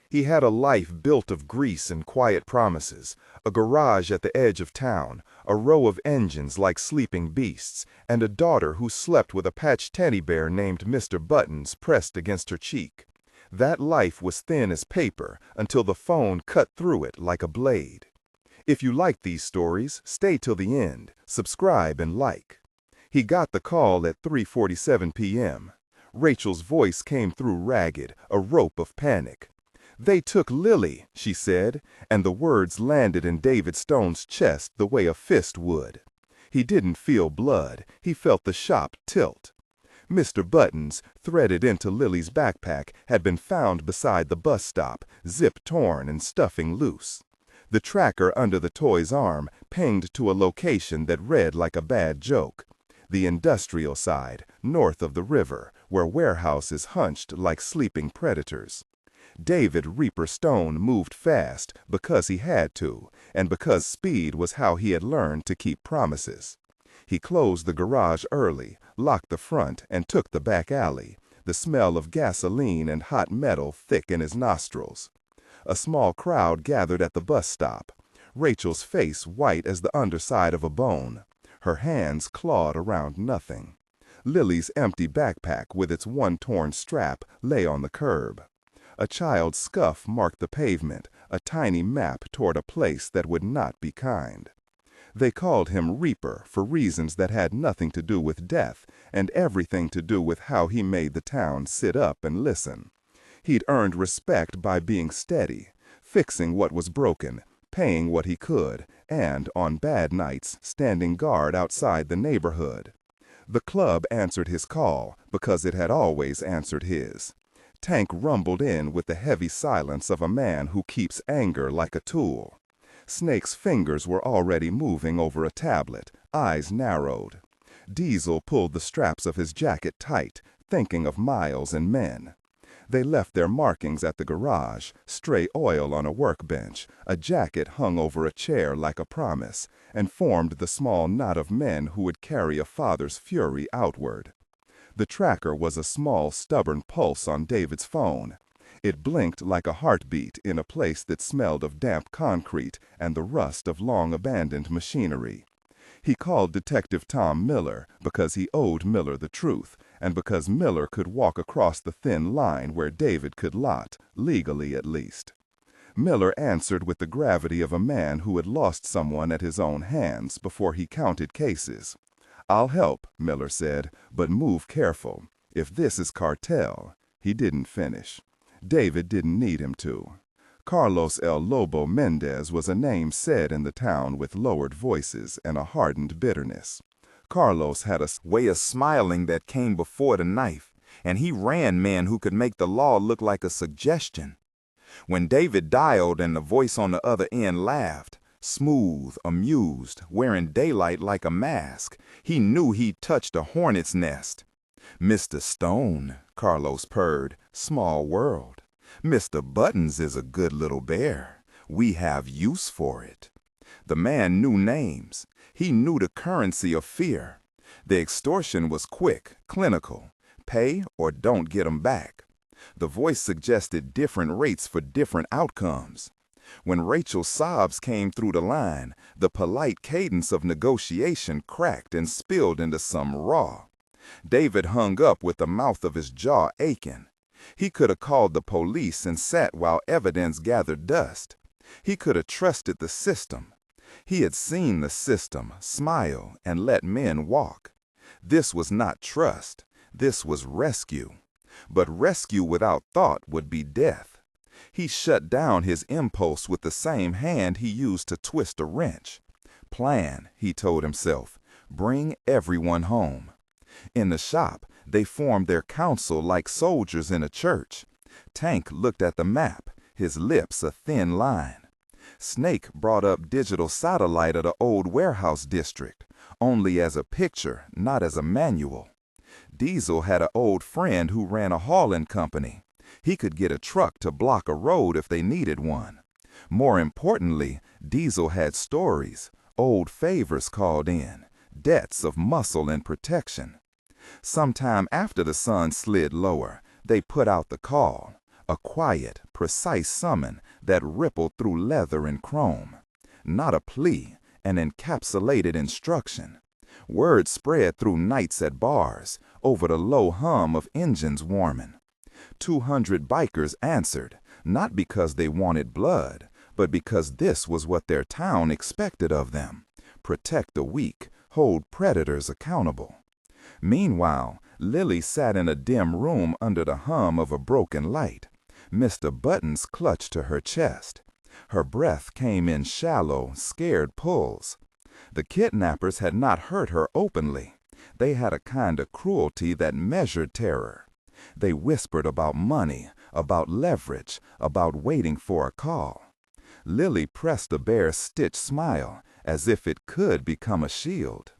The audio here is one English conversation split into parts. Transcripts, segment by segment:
He had a life built of grease and quiet promises, a garage at the edge of town, a row of engines like sleeping beasts, and a daughter who slept with a patched teddy bear named Mr. Buttons pressed against her cheek. That life was thin as paper until the phone cut through it like a blade. If you like these stories, stay till the end, subscribe and like. He got the call at 3:47 p.m. Rachel's voice came through ragged, a rope of panic. "They took Lily," she said, and the words landed in David Stone's chest the way a fist would. He didn't feel blood, he felt the shop tilt. Mr. Buttons, threaded into Lily's backpack, had been found beside the bus stop, zip torn and stuffing loose. The tracker under the toy's arm pinged to a location that read like a bad joke. The industrial side, north of the river, where warehouses hunched like sleeping predators. David Reaper Stone moved fast because he had to, and because speed was how he had learned to keep promises. He closed the garage early, locked the front, and took the back alley, the smell of gasoline and hot metal thick in his nostrils. A small crowd gathered at the bus stop, Rachel's face white as the underside of a bone, her hands clawed around nothing. Lily's empty backpack with its one torn strap lay on the curb. A child's scuff marked the pavement, a tiny map toward a place that would not be kind. They called him Reaper for reasons that had nothing to do with death and everything to do with how he made the town sit up and listen. He'd earned respect by being steady, fixing what was broken, paying what he could, and, on bad nights, standing guard outside the neighborhood. The club answered his call because it had always answered his. Tank rumbled in with the heavy silence of a man who keeps anger like a tool. Snake's fingers were already moving over a tablet, eyes narrowed. Diesel pulled the straps of his jacket tight, thinking of Miles and men. They left their markings at the garage, stray oil on a workbench, a jacket hung over a chair like a promise, and formed the small knot of men who would carry a father's fury outward. The tracker was a small, stubborn pulse on David's phone. It blinked like a heartbeat in a place that smelled of damp concrete and the rust of long-abandoned machinery. He called Detective Tom Miller because he owed Miller the truth, and because Miller could walk across the thin line where David could lot, legally at least. Miller answered with the gravity of a man who had lost someone at his own hands before he counted cases. "I'll help," Miller said, "but move careful. If this is cartel." He didn't finish. David didn't need him to. Carlos El Lobo Mendez was a name said in the town with lowered voices and a hardened bitterness. Carlos had a way of smiling that came before the knife, and he ran men who could make the law look like a suggestion. When David dialed and the voice on the other end laughed, smooth, amused, wearing daylight like a mask, he knew he'd touched a hornet's nest. "Mr. Stone," Carlos purred, "small world. Mr. Buttons is a good little bear. We have use for it." The man knew names. He knew the currency of fear. The extortion was quick, clinical. Pay or don't get 'em back. The voice suggested different rates for different outcomes. When Rachel's sobs came through the line, the polite cadence of negotiation cracked and spilled into some raw. David hung up with the mouth of his jaw aching. He could have called the police and sat while evidence gathered dust. He could have trusted the system. He had seen the system smile and let men walk. This was not trust. This was rescue. But rescue without thought would be death. He shut down his impulse with the same hand he used to twist a wrench. Plan, he told himself. Bring everyone home. In the shop, they formed their council like soldiers in a church. Tank looked at the map, his lips a thin line. Snake brought up digital satellite of the old warehouse district, only as a picture, not as a manual. Diesel had an old friend who ran a hauling company. He could get a truck to block a road if they needed one. More importantly, Diesel had stories, old favors called in, debts of muscle and protection. Sometime after the sun slid lower, they put out the call, a quiet, precise summon that rippled through leather and chrome. Not a plea, an encapsulated instruction. Word spread through nights at bars, over the low hum of engines warming. 200 bikers answered, not because they wanted blood, but because this was what their town expected of them: protect the weak, hold predators accountable. Meanwhile, Lily sat in a dim room under the hum of a broken light. Mr. Buttons clutched to her chest. Her breath came in shallow, scared pulls. The kidnappers had not hurt her openly. They had a kind of cruelty that measured terror. They whispered about money, about leverage, about waiting for a call. Lily pressed a bare stitched smile, as if it could become a shield.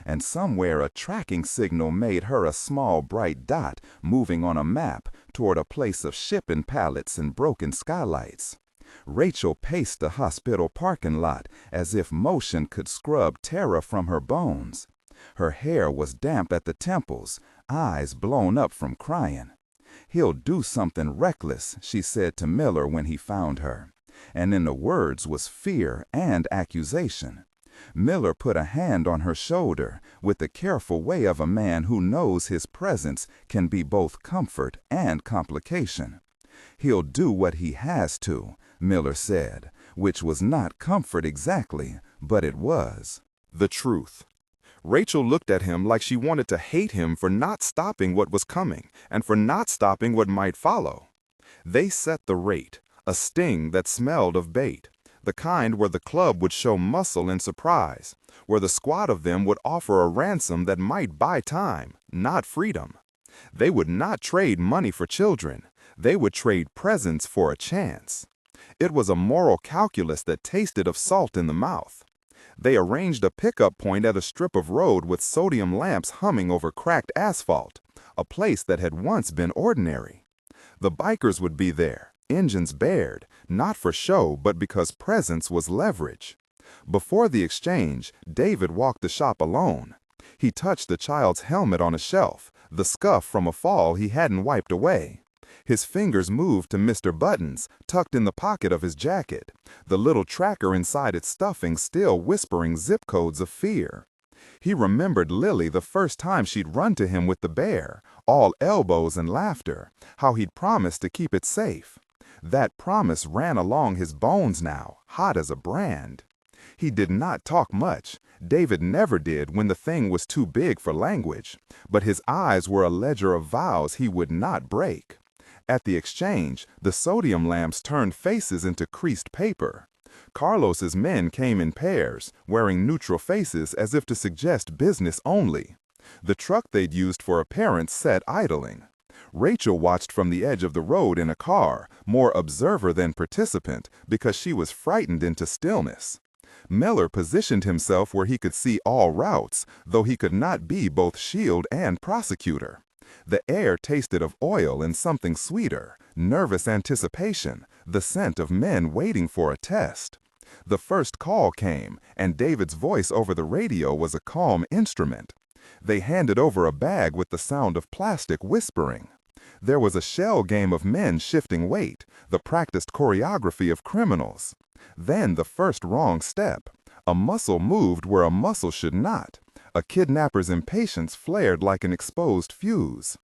And somewhere a tracking signal made her a small bright dot moving on a map toward a place of shipping pallets and broken skylights. Rachel paced the hospital parking lot as if motion could scrub terror from her bones. Her hair was damp at the temples, eyes blown up from crying. "He'll do something reckless," she said to Miller when he found her. And in the words was fear and accusation. Miller put a hand on her shoulder with the careful way of a man who knows his presence can be both comfort and complication. "He'll do what he has to," Miller said, which was not comfort exactly, but it was the truth. Rachel looked at him like she wanted to hate him for not stopping what was coming and for not stopping what might follow. They set the rate, a sting that smelled of bait, the kind where the club would show muscle and surprise, where the squad of them would offer a ransom that might buy time, not freedom. They would not trade money for children. They would trade presence for a chance. It was a moral calculus that tasted of salt in the mouth. They arranged a pickup point at a strip of road with sodium lamps humming over cracked asphalt, a place that had once been ordinary. The bikers would be there, engines bared, not for show but because presence was leverage. Before the exchange, David walked the shop alone. He touched the child's helmet on a shelf, the scuff from a fall he hadn't wiped away. His fingers moved to Mr. Buttons, tucked in the pocket of his jacket, the little tracker inside its stuffing still whispering zip codes of fear. He remembered Lily the first time she'd run to him with the bear, all elbows and laughter, how he'd promised to keep it safe. That promise ran along his bones now, hot as a brand. He did not talk much. David never did when the thing was too big for language, but his eyes were a ledger of vows he would not break. At the exchange, the sodium lamps turned faces into creased paper. Carlos's men came in pairs, wearing neutral faces as if to suggest business only. The truck they'd used for appearance sat idling. Rachel watched from the edge of the road in a car, more observer than participant, because she was frightened into stillness. Miller positioned himself where he could see all routes, though he could not be both shield and prosecutor. The air tasted of oil and something sweeter, nervous anticipation, the scent of men waiting for a test. The first call came, and David's voice over the radio was a calm instrument. They handed over a bag with the sound of plastic whispering. There was a shell game of men shifting weight, the practiced choreography of criminals. Then the first wrong step. A muscle moved where a muscle should not. A kidnapper's impatience flared like an exposed fuse.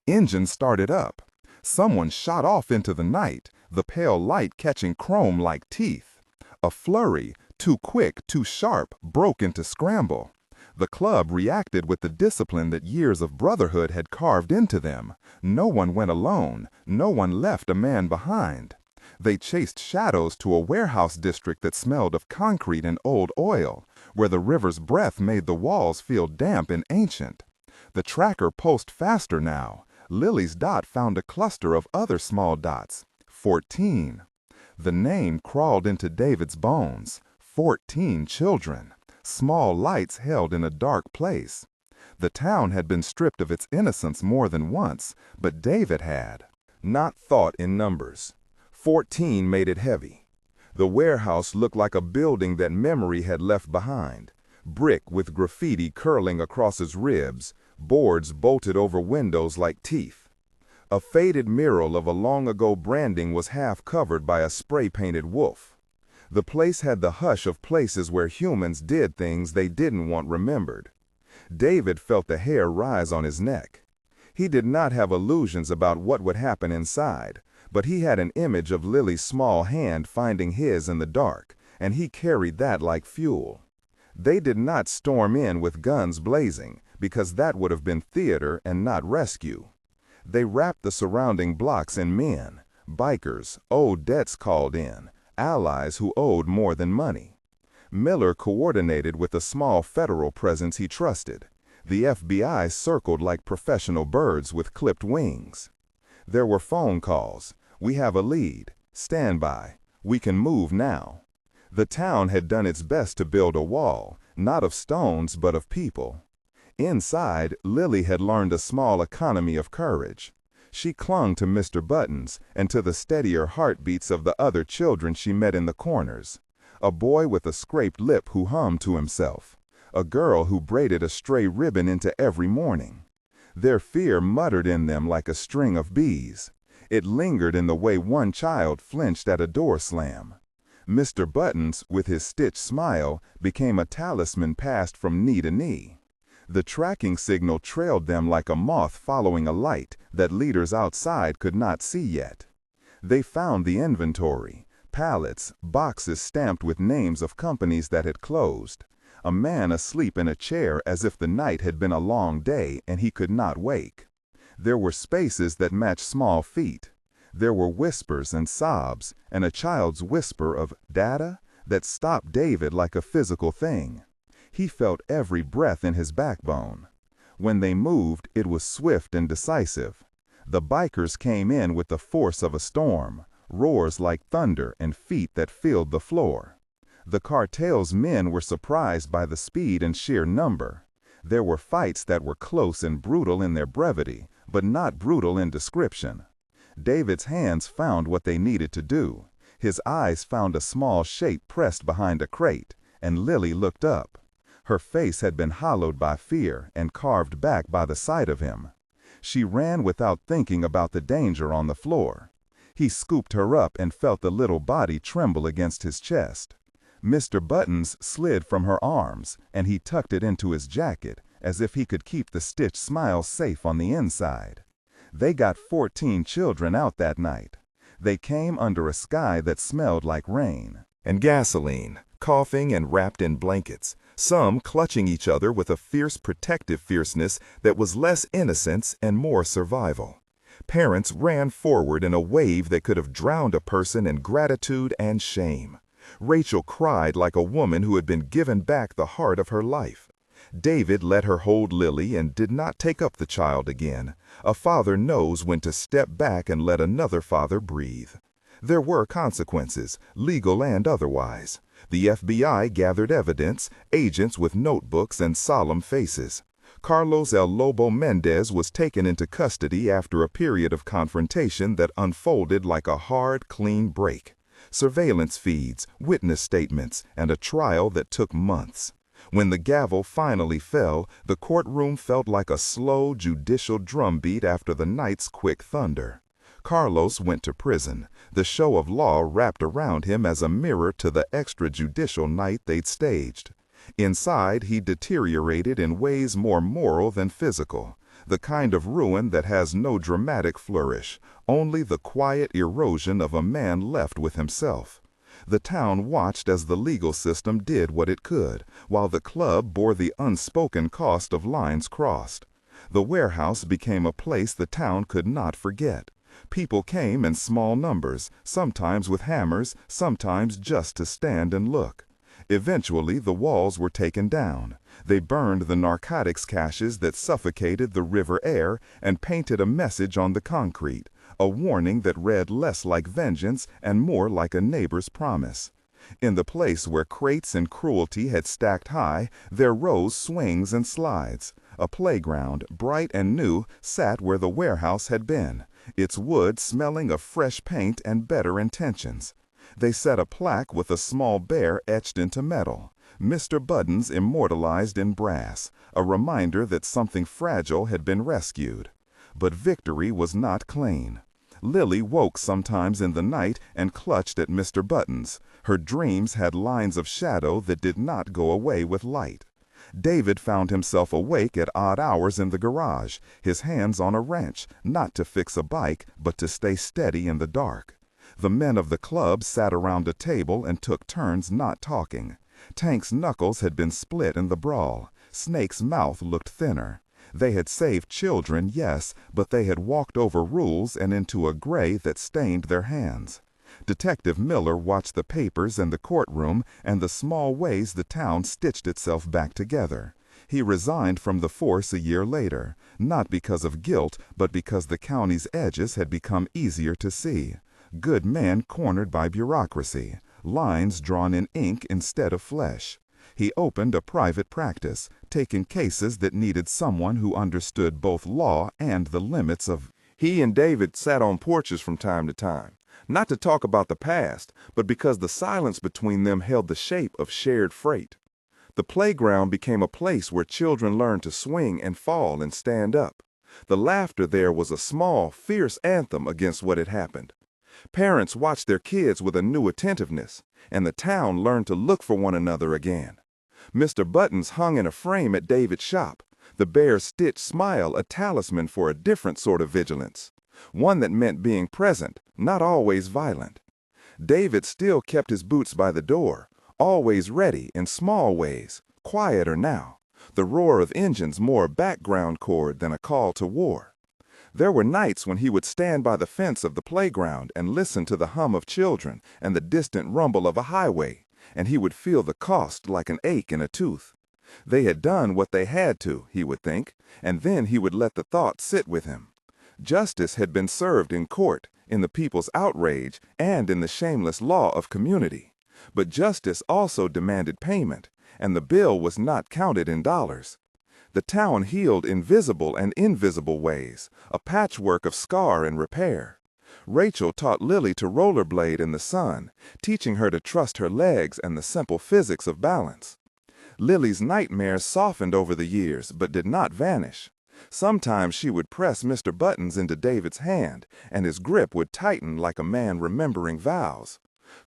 Engines started up. Someone shot off into the night, the pale light catching chrome like teeth. A flurry, too quick, too sharp, broke into scramble. The club reacted with the discipline that years of brotherhood had carved into them. No one went alone. No one left a man behind. They chased shadows to a warehouse district that smelled of concrete and old oil, where the river's breath made the walls feel damp and ancient. The tracker pulsed faster now. Lily's dot found a cluster of other small dots. 14. The name crawled into David's bones. 14 children. Small lights held in a dark place. The town had been stripped of its innocence more than once, but David had not thought in numbers. 14 made it heavy. The warehouse looked like a building that memory had left behind. Brick with graffiti curling across its ribs, boards bolted over windows like teeth. A faded mural of a long-ago branding was half covered by a spray-painted wolf. The place had the hush of places where humans did things they didn't want remembered. David felt the hair rise on his neck. He did not have illusions about what would happen inside, but he had an image of Lily's small hand finding his in the dark, and he carried that like fuel. They did not storm in with guns blazing, because that would have been theater and not rescue. They wrapped the surrounding blocks in men, bikers, old debts called in, allies who owed more than money. Miller coordinated with a small federal presence he trusted. The FBI circled like professional birds with clipped wings. There were phone calls. "We have a lead. Stand by. We can move now." The town had done its best to build a wall, not of stones but of people. Inside, Lily had learned a small economy of courage. She clung to Mr. Buttons and to the steadier heartbeats of the other children she met in the corners. A boy with a scraped lip who hummed to himself. A girl who braided a stray ribbon into every morning. Their fear muttered in them like a string of bees. It lingered in the way one child flinched at a door slam. Mr. Buttons, with his stitched smile, became a talisman passed from knee to knee. The tracking signal trailed them like a moth following a light that leaders outside could not see yet. They found the inventory, pallets, boxes stamped with names of companies that had closed. A man asleep in a chair as if the night had been a long day and he could not wake. There were spaces that matched small feet. There were whispers and sobs, and a child's whisper of "data" that stopped David like a physical thing. He felt every breath in his backbone. When they moved, it was swift and decisive. The bikers came in with the force of a storm, roars like thunder and feet that filled the floor. The cartel's men were surprised by the speed and sheer number. There were fights that were close and brutal in their brevity, but not brutal in description. David's hands found what they needed to do. His eyes found a small shape pressed behind a crate, and Lily looked up. Her face had been hollowed by fear and carved back by the sight of him. She ran without thinking about the danger on the floor. He scooped her up and felt the little body tremble against his chest. Mr. Buttons slid from her arms, and he tucked it into his jacket, as if he could keep the stitched smile safe on the inside. They got 14 children out that night. They came under a sky that smelled like rain And gasoline, coughing and wrapped in blankets, some clutching each other with a fierce protective fierceness that was less innocence and more survival. Parents ran forward in a wave that could have drowned a person in gratitude and shame. Rachel cried like a woman who had been given back the heart of her life. David let her hold Lily and did not take up the child again. A father knows when to step back and let another father breathe. There were consequences, legal and otherwise. The FBI gathered evidence, agents with notebooks and solemn faces. Carlos El Lobo Mendez was taken into custody after a period of confrontation that unfolded like a hard, clean break. Surveillance feeds, witness statements, and a trial that took months. When the gavel finally fell, the courtroom felt like a slow, judicial drumbeat after the night's quick thunder. Carlos went to prison, the show of law wrapped around him as a mirror to the extrajudicial night they'd staged. Inside, he deteriorated in ways more moral than physical, the kind of ruin that has no dramatic flourish, only the quiet erosion of a man left with himself. The town watched as the legal system did what it could, while the club bore the unspoken cost of lines crossed. The warehouse became a place the town could not forget. People came in small numbers, sometimes with hammers, sometimes just to stand and look. Eventually, the walls were taken down. They burned the narcotics caches that suffocated the river air and painted a message on the concrete, a warning that read less like vengeance and more like a neighbor's promise. In the place where crates and cruelty had stacked high, there rose swings and slides. A playground, bright and new, sat where the warehouse had been, its wood smelling of fresh paint and better intentions. They set a plaque with a small bear etched into metal, Mr. Buttons immortalized in brass, a reminder that something fragile had been rescued. But victory was not clean. Lily woke sometimes in the night and clutched at Mr. Buttons. Her dreams had lines of shadow that did not go away with light. David found himself awake at odd hours in the garage, his hands on a wrench, not to fix a bike, but to stay steady in the dark. The men of the club sat around a table and took turns not talking. Tank's knuckles had been split in the brawl. Snake's mouth looked thinner. They had saved children, yes, but they had walked over rules and into a gray that stained their hands. Detective Miller watched the papers and the courtroom and the small ways the town stitched itself back together. He resigned from the force a year later, not because of guilt, but because the county's edges had become easier to see. Good men cornered by bureaucracy, lines drawn in ink instead of flesh. He opened a private practice, taking cases that needed someone who understood both law and the limits of. He and David sat on porches from time to time, not to talk about the past, but because the silence between them held the shape of shared freight. The playground became a place where children learned to swing and fall and stand up. The laughter there was a small, fierce anthem against what had happened. Parents watched their kids with a new attentiveness, and the town learned to look for one another again. Mr. Buttons hung in a frame at David's shop, the bare-stitched smile a talisman for a different sort of vigilance, one that meant being present, not always violent. David still kept his boots by the door, always ready in small ways, quieter now, the roar of engines more background chord than a call to war. There were nights when he would stand by the fence of the playground and listen to the hum of children and the distant rumble of a highway, and he would feel the cost like an ache in a tooth. They had done what they had to, he would think, and then he would let the thought sit with him. Justice had been served in court, in the people's outrage, and in the shameless law of community. But justice also demanded payment, and the bill was not counted in dollars. The town healed in visible and invisible ways, a patchwork of scar and repair. Rachel taught Lily to rollerblade in the sun, teaching her to trust her legs and the simple physics of balance. Lily's nightmares softened over the years, but did not vanish. Sometimes she would press Mr. Buttons into David's hand, and his grip would tighten like a man remembering vows.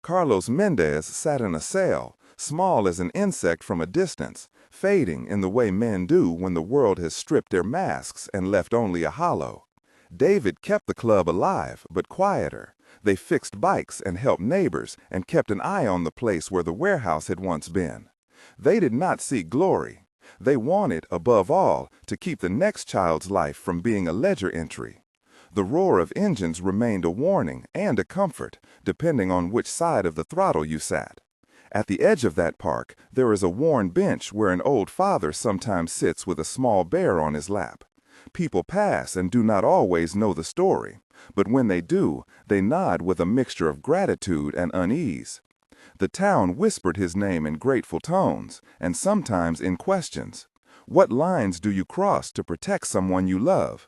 Carlos Mendez sat in a cell, small as an insect from a distance, fading in the way men do when the world has stripped their masks and left only a hollow. David kept the club alive, but quieter. They fixed bikes and helped neighbors and kept an eye on the place where the warehouse had once been. They did not seek glory. They wanted, above all, to keep the next child's life from being a ledger entry. The roar of engines remained a warning and a comfort, depending on which side of the throttle you sat. At the edge of that park, there is a worn bench where an old father sometimes sits with a small bear on his lap. People pass and do not always know the story, but when they do, they nod with a mixture of gratitude and unease. The town whispered his name in grateful tones, and sometimes in questions. What lines do you cross to protect someone you love?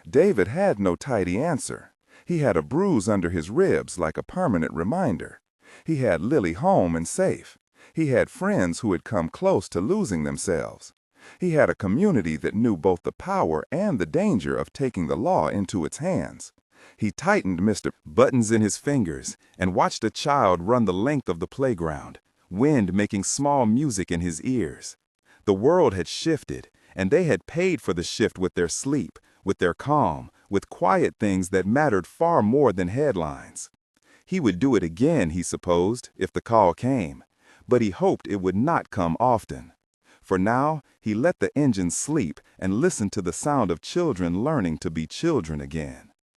David had no tidy answer. He had a bruise under his ribs like a permanent reminder. He had Lily home and safe. He had friends who had come close to losing themselves. He had a community that knew both the power and the danger of taking the law into its hands. He tightened Mr. Buttons in his fingers and watched a child run the length of the playground, wind making small music in his ears. The world had shifted, and they had paid for the shift with their sleep, with their calm, with quiet things that mattered far more than headlines. He would do it again, he supposed, if the call came, but he hoped it would not come often. For now, he let the engines sleep and listened to the sound of children learning to be children again.